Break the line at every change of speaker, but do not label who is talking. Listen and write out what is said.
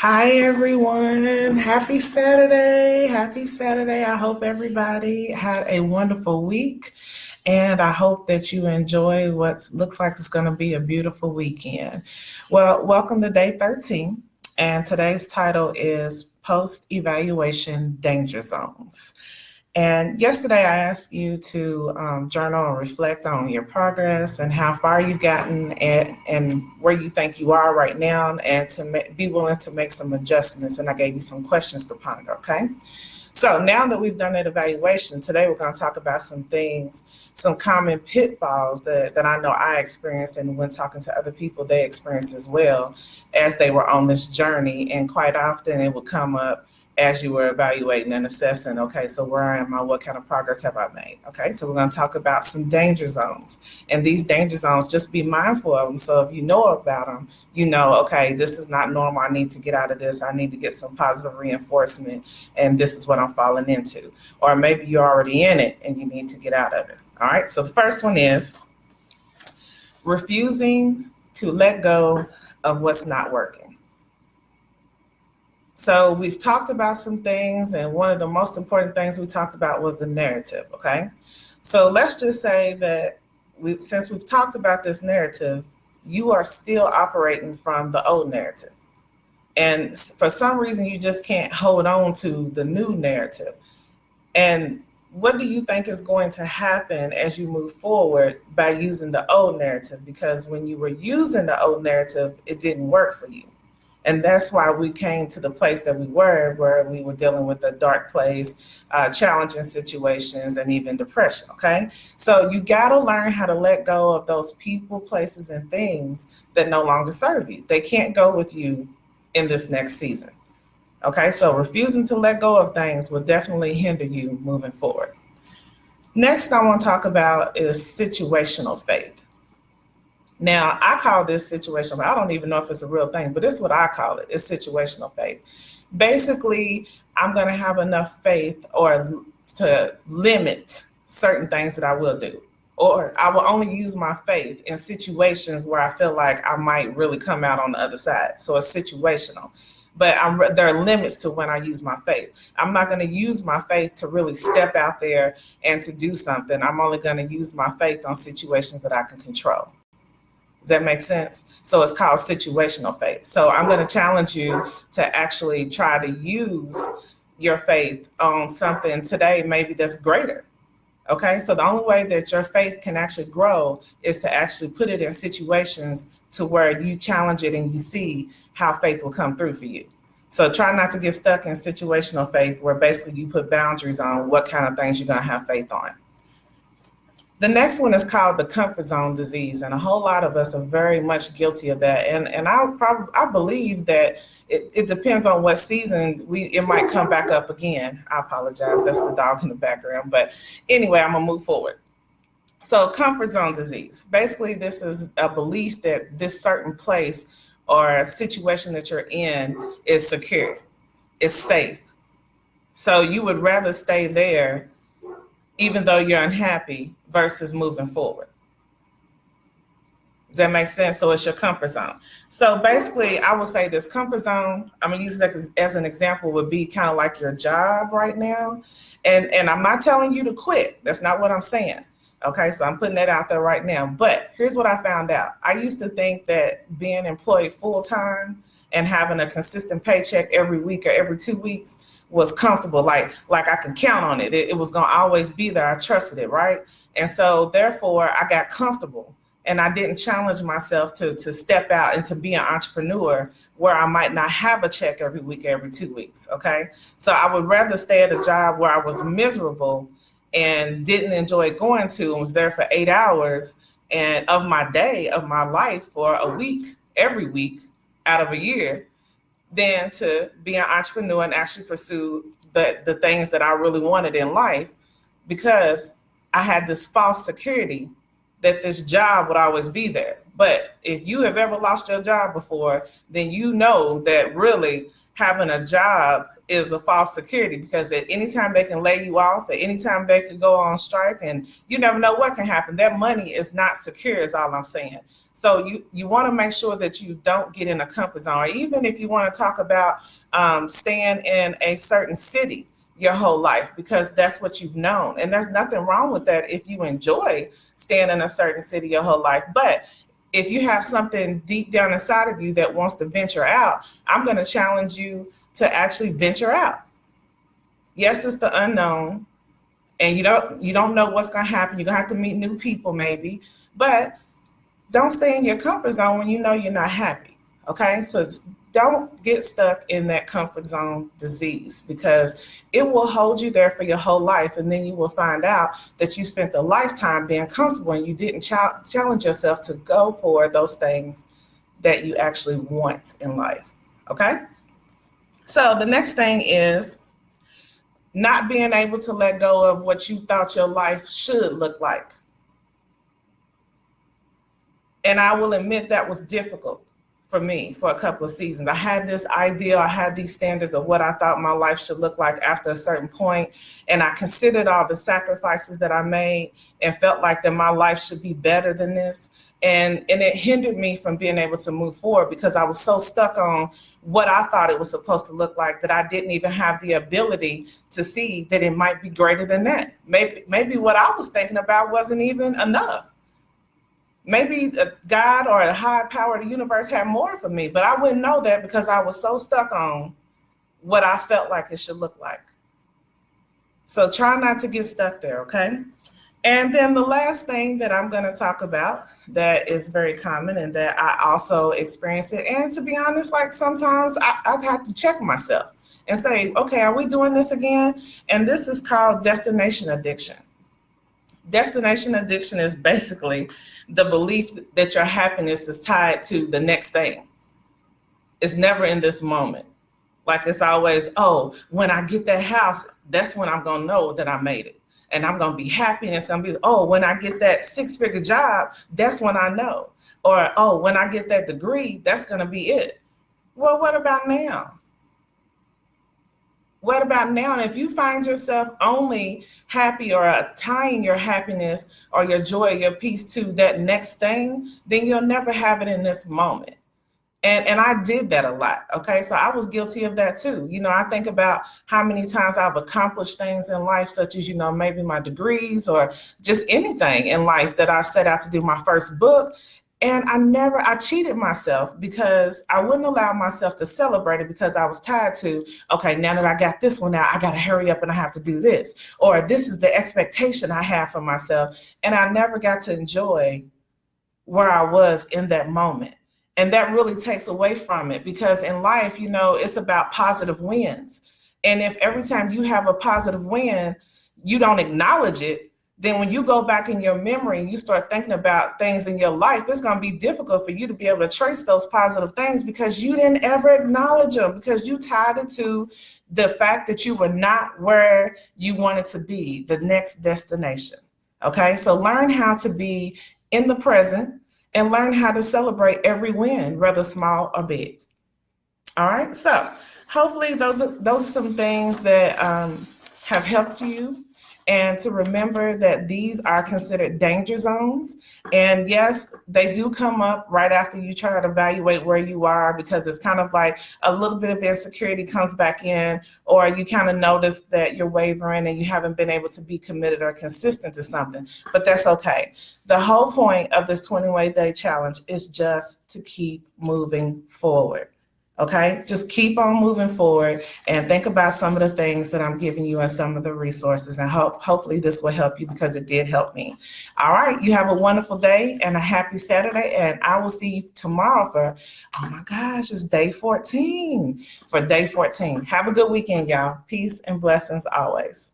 Hi, everyone. Happy Saturday. Happy Saturday. I hope everybody had a wonderful week, and I hope that you enjoy what looks like it's going to be a beautiful weekend. Well, welcome to day 13, and today's title is Post Evaluation Danger Zones. And yesterday, I asked you to journal and reflect on your progress and how far you've gotten and where you think you are right now, and to be willing to make some adjustments. And I gave you some questions to ponder, okay? So now that we've done that evaluation, today we're going to talk about some things, some common pitfalls that I know I experienced, and when talking to other people, they experienced as well as they were on this journey. And quite often it would come up as you were evaluating and assessing, okay, so where am I? What kind of progress have I made? Okay, so we're going to talk about some danger zones. And these danger zones, just be mindful of them. So if you know about them, you know, okay, this is not normal. I need to get out of this. I need to get some positive reinforcement, and this is what I'm falling into. Or maybe you're already in it and you need to get out of it. All right, so the first one is refusing to let go of what's not working. So we've talked about some things, and one of the most important things we talked about was the narrative, okay? So let's just say that since we've talked about this narrative, you are still operating from the old narrative. And for some reason, you just can't hold on to the new narrative. And what do you think is going to happen as you move forward by using the old narrative? Because when you were using the old narrative, it didn't work for you. And that's why we came to the place that we were, where we were dealing with a dark place, challenging situations, and even depression, okay? So you gotta learn how to let go of those people, places, and things that no longer serve you. They can't go with you in this next season, okay? So refusing to let go of things will definitely hinder you moving forward. Next, I want to talk about is situational faith. Now, I call this situational. I don't even know if it's a real thing, but it's what I call it. It's situational faith. Basically, I'm going to have enough faith or to limit certain things that I will do. Or I will only use my faith in situations where I feel like I might really come out on the other side. So it's situational. But there are limits to when I use my faith. I'm not going to use my faith to really step out there and to do something. I'm only going to use my faith on situations that I can control. Does that make sense? So it's called situational faith. So I'm going to challenge you to actually try to use your faith on something today, maybe that's greater. Okay, so the only way that your faith can actually grow is to actually put it in situations to where you challenge it and you see how faith will come through for you. So try not to get stuck in situational faith where basically you put boundaries on what kind of things you're going to have faith on. The next one is called the comfort zone disease, and a whole lot of us are very much guilty of that. And I believe that it depends on what season it might come back up again. I apologize, that's the dog in the background. But anyway, I'm gonna move forward. So comfort zone disease. Basically, this is a belief that this certain place or situation that you're in is secure, is safe. So you would rather stay there even though you're unhappy versus moving forward. Does that make sense? So it's your comfort zone. So basically, I would say this comfort zone, I'm gonna use that as an example, would be kind of like your job right now. And I'm not telling you to quit. That's not what I'm saying. Okay, so I'm putting that out there right now. But here's what I found out. I used to think that being employed full-time and having a consistent paycheck every week or every 2 weeks was comfortable, like I can count on it. It was gonna always be there. I trusted it, right? And so therefore I got comfortable and I didn't challenge myself to step out and to be an entrepreneur where I might not have a check every week, every 2 weeks, okay? So I would rather stay at a job where I was miserable and didn't enjoy going to and was there for 8 hours and of my day, of my life for a week, every week out of a year, than to be an entrepreneur and actually pursue the things that I really wanted in life, because I had this false security that this job would always be there. But if you have ever lost your job before, then you know that really having a job is a false security, because at any time they can lay you off, at any time they can go on strike, and you never know what can happen. That money is not secure, is all I'm saying. So you want to make sure that you don't get in a comfort zone. Or even if you want to talk about staying in a certain city your whole life, because that's what you've known. And there's nothing wrong with that if you enjoy staying in a certain city your whole life. But if you have something deep down inside of you that wants to venture out, I'm going to challenge you to actually venture out. Yes, it's the unknown, and you don't know what's going to happen. You're going to have to meet new people maybe, but don't stay in your comfort zone when you know you're not happy. Okay, so don't get stuck in that comfort zone disease, because it will hold you there for your whole life, and then you will find out that you spent a lifetime being comfortable and you didn't challenge yourself to go for those things that you actually want in life. Okay, so the next thing is not being able to let go of what you thought your life should look like. And I will admit that was difficult for me for a couple of seasons. I had this idea, I had these standards of what I thought my life should look like after a certain point, and I considered all the sacrifices that I made and felt like that my life should be better than this. And it hindered me from being able to move forward, because I was so stuck on what I thought it was supposed to look like that I didn't even have the ability to see that it might be greater than that. Maybe what I was thinking about wasn't even enough. Maybe God or a high power of the universe had more for me, but I wouldn't know that because I was so stuck on what I felt like it should look like. So try not to get stuck there, okay? And then the last thing that I'm going to talk about that is very common and that I also experience it. And to be honest, like sometimes I'd have to check myself and say, okay, are we doing this again? And this is called destination addiction. Destination addiction is basically the belief that your happiness is tied to the next thing. It's never in this moment. Like it's always, oh, when I get that house, that's when I'm going to know that I made it. And I'm going to be happy. And it's going to be, oh, when I get that 6-figure job, that's when I know. Or, oh, when I get that degree, that's going to be it. Well, what about now? What about now? And if you find yourself only happy or tying your happiness or your joy, your peace to that next thing, then you'll never have it in this moment. And I did that a lot. Okay. So I was guilty of that too. You know, I think about how many times I've accomplished things in life, such as, you know, maybe my degrees or just anything in life that I set out to do, my first book. And I cheated myself because I wouldn't allow myself to celebrate it because I was tied to, okay, now that I got this one out, I got to hurry up and I have to do this, or this is the expectation I have for myself. And I never got to enjoy where I was in that moment. And that really takes away from it, because in life, you know, it's about positive wins. And if every time you have a positive win, you don't acknowledge it, then when you go back in your memory and you start thinking about things in your life, it's going to be difficult for you to be able to trace those positive things because you didn't ever acknowledge them, because you tied it to the fact that you were not where you wanted to be, the next destination. Okay, so learn how to be in the present and learn how to celebrate every win, whether small or big. All right, so hopefully those are some things that have helped you. And to remember that these are considered danger zones. And yes, they do come up right after you try to evaluate where you are, because it's kind of like a little bit of insecurity comes back in, or you kind of notice that you're wavering and you haven't been able to be committed or consistent to something. But that's okay. The whole point of this 21-day challenge is just to keep moving forward. Okay, just keep on moving forward and think about some of the things that I'm giving you and some of the resources, and hopefully this will help you, because it did help me. All right, you have a wonderful day and a happy Saturday, and I will see you tomorrow for, oh my gosh, it's day 14. For day 14. Have a good weekend, y'all. Peace and blessings always.